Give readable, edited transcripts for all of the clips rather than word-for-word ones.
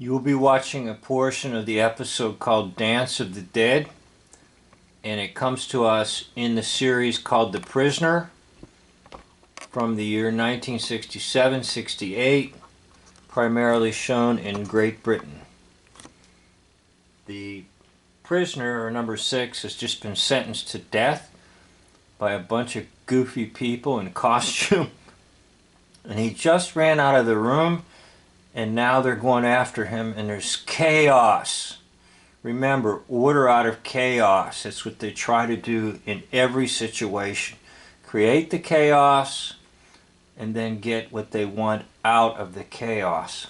You will be watching a portion of the episode called Dance of the Dead, and it comes to us in the series called The Prisoner from the year 1967-68, primarily shown in Great Britain. The prisoner, or number 6, has just been sentenced to death by a bunch of goofy people in costume, and he just ran out of the room, and now they're going after him, and there's chaos. Remember, order out of chaos. That's what they try to do in every situation. Create the chaos and then get what they want out of the chaos.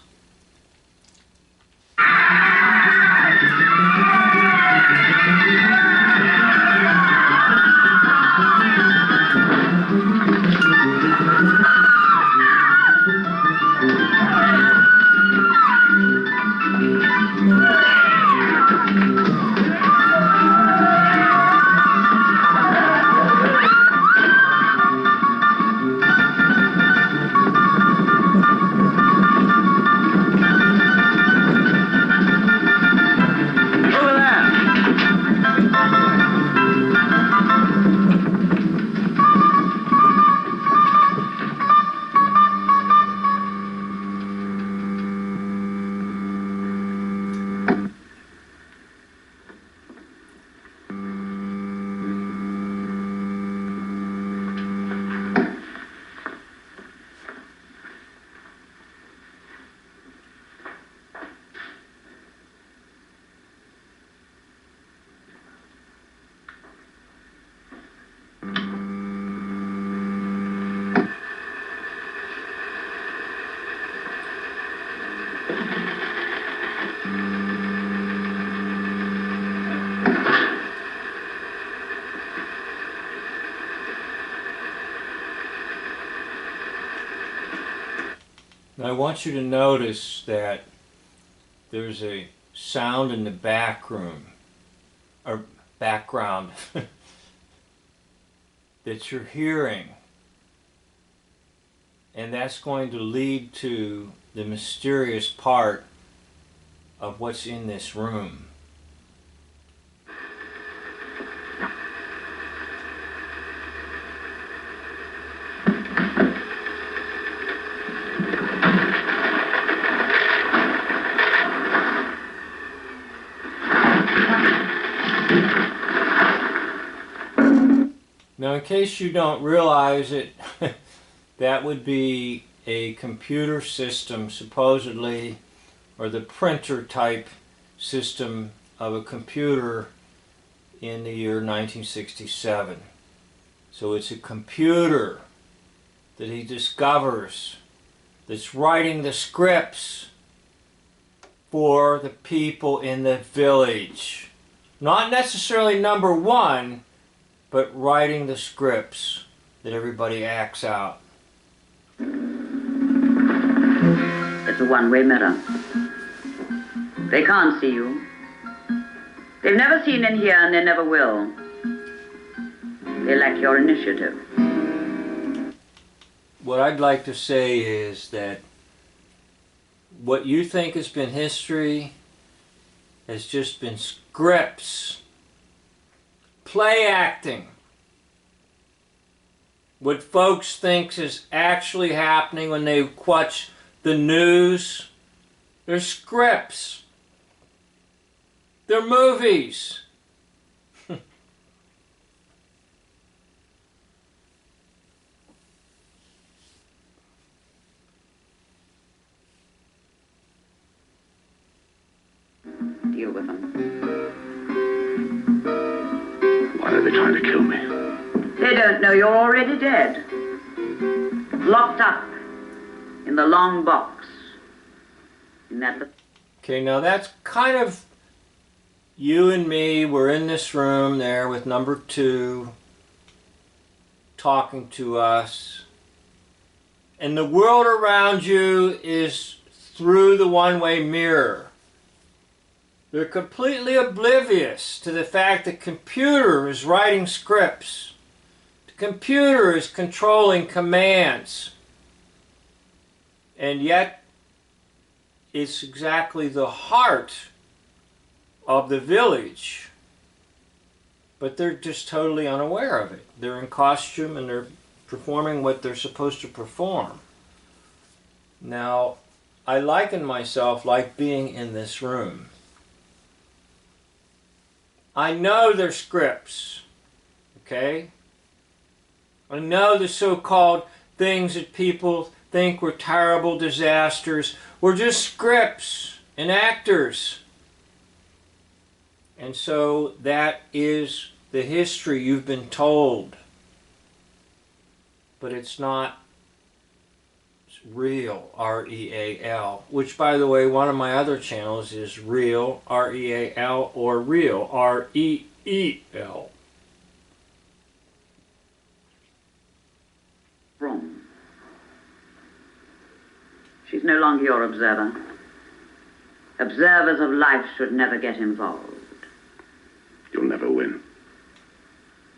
Now I want you to notice that there's a sound in the back room, or background, that you're hearing. And that's going to lead to the mysterious part of what's in this room. Now, in case you don't realize it, that would be a computer system, supposedly, or the printer type system of a computer in the year 1967. So it's a computer that he discovers that's writing the scripts for the people in the village. Not necessarily number one, but writing the scripts that everybody acts out. It's a one-way mirror. They can't see you. They've never seen in here, and they never will. They lack your initiative. What I'd like to say is that what you think has been history has just been scripts. Play acting. What folks think is actually happening when they watch the news, they're scripts. They're movies. Deal with them. Why are they trying to kill me? They don't know you're already dead. Locked up in the long box. In that... Okay, now that's kind of you and me. We're in this room there with number 2 talking to us. And the world around you is through the one-way mirror. They're completely oblivious to the fact that the computer is writing scripts. The computer is controlling commands. And yet, it's exactly the heart of the village, but they're just totally unaware of it. They're in costume and they're performing what they're supposed to perform. Now, I liken myself like being in this room. I know their scripts, okay? I know the so-called things that people think were terrible disasters were just scripts and actors. And so that is the history you've been told. But it's not real, R-E-A-L, which, by the way, one of my other channels is Real, R-E-A-L, or Real, R-E-E-L. Wrong. She's no longer your observer. Observers of life should never get involved. You'll never win.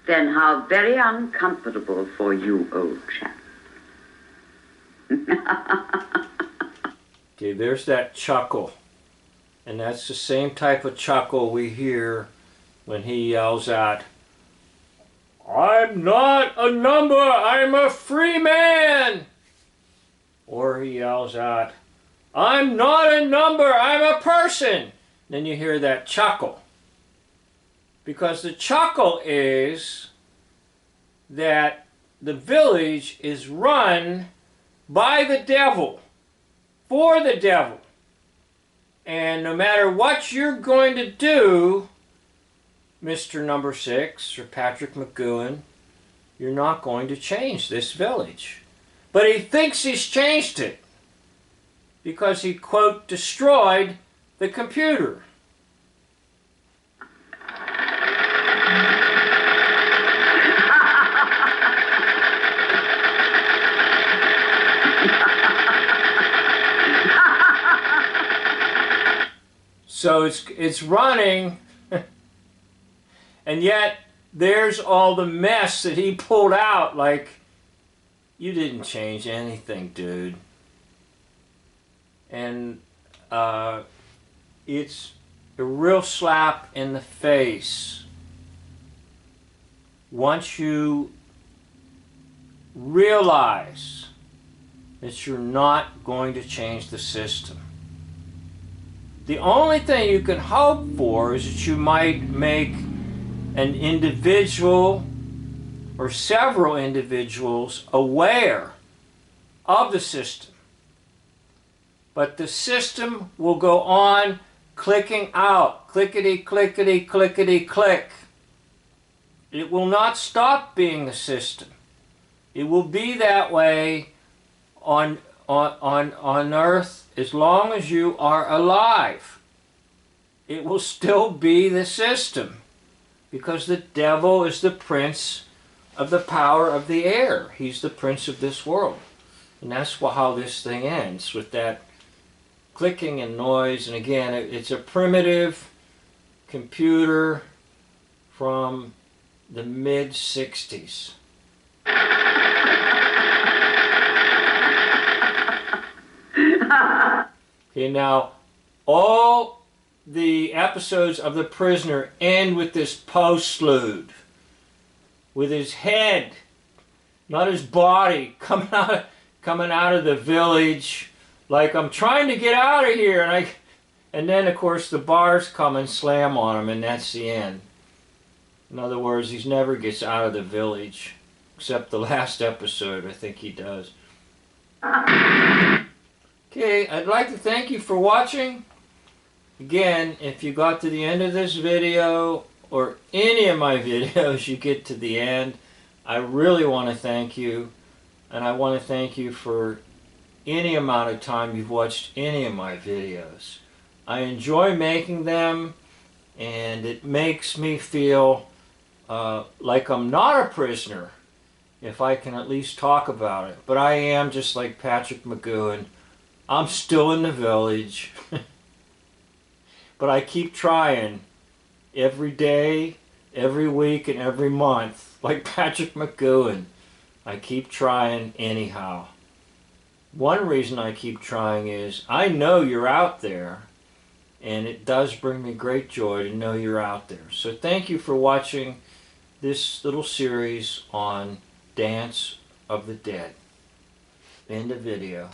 Then how very uncomfortable for you, old chap. Okay, there's that chuckle. And that's the same type of chuckle we hear when he yells out, "I'm not a number, I'm a free man!" Or he yells out, "I'm not a number, I'm a person!" Then you hear that chuckle. Because the chuckle is that the village is run by the devil, for the devil. And no matter what you're going to do, Mr. Number 6 or Patrick McGoohan, you're not going to change this village. But he thinks he's changed it because he, quote, destroyed the computer. So it's running, and yet there's all the mess that he pulled out. Like, you didn't change anything, dude. And it's a real slap in the face once you realize that you're not going to change the system. The only thing you can hope for is that you might make an individual or several individuals aware of the system. But the system will go on clicking out, clickety, clickety, clickety, click. It will not stop being the system. It will be that way on Earth as long as you are alive. It will still be the system because the devil is the prince of the power of the air. He's the prince of this world. And that's how this thing ends, with that clicking and noise. And again, it's a primitive computer from the mid-60s. Okay, now all the episodes of The Prisoner end with this postlude, with his head, not his body, coming out of the village, like, I'm trying to get out of here, and then of course the bars come and slam on him, and that's the end. In other words, he never gets out of the village, except the last episode. I think he does. Okay, I'd like to thank you for watching. Again, if you got to the end of this video, or any of my videos, you get to the end, I really want to thank you. And I want to thank you for any amount of time you've watched any of my videos. I enjoy making them, and it makes me feel like I'm not a prisoner, if I can at least talk about it. But I am, just like Patrick McGoohan. I'm still in the village. But I keep trying every day, every week, and every month, like Patrick McGoohan. I keep trying anyhow. one reason I keep trying is I know you're out there, and it does bring me great joy to know you're out there. So thank you for watching this little series on Dance of the Dead. End of video.